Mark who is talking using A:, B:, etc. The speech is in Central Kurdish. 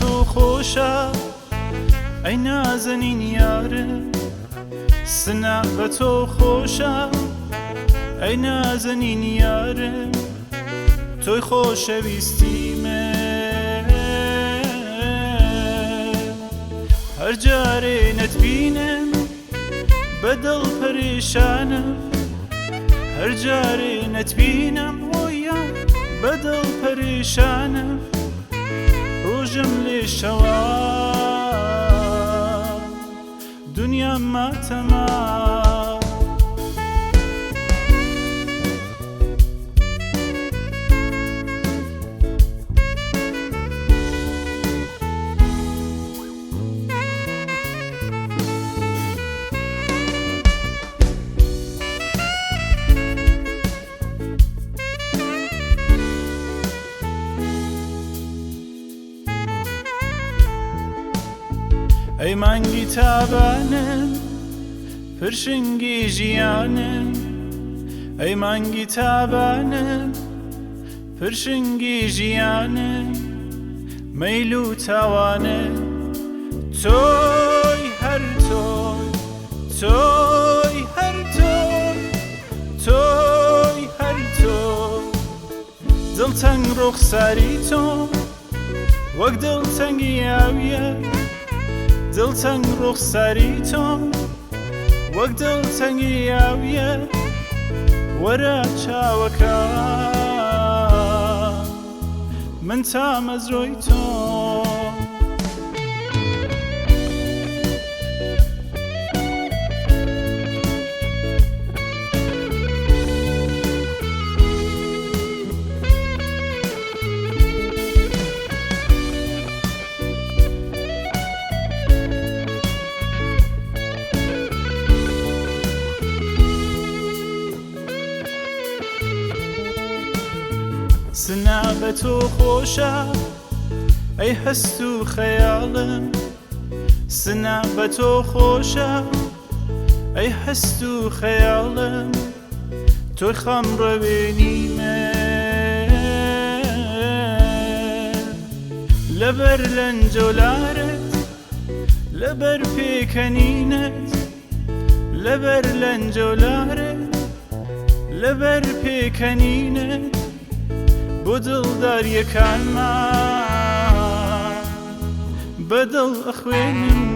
A: تۆ خۆشە ئەی نازەنین یارم سنا بە تۆ خۆشە ئەی نازەنین یارم تۆی خۆشەویستیمە هەر جارێ نەتبینم بەدڵ پەرێشانم هەر جارێ نەتبینم وەیە بەدڵ پەرێشانم ڕۆژم لێ شەوە دنیام ماتەمە ئەی مانگی تابانم پرشنگی ژیانم ئەی مانگی تابانم پرشنگی ژیانم مەیل و تاوانم تۆی هەر تۆی تۆی هەر تۆی تۆی هەر تۆی دڵتەنگ ڕوخساری تۆ وەک دڵتەنگی ئاویە دڵتەنگ ڕوخساری تۆ وەک دڵتەنگی ئاویە وەرە چاوەکەم من تا مەزرۆی تۆ سنا بە تۆ خۆشە ئەی هەست و خەیاڵم سنا بە تۆ خۆشە ئەی هەست و خەیاڵم تۆی خەمڕەوێنیمە لەبەر لەنجۆلارت لەبەر پێکەنینت لەبەر لەنجۆلارت لەبەر پێکەنینت بۆ دڵداریەکانمان بەدڵ ئەخوێنم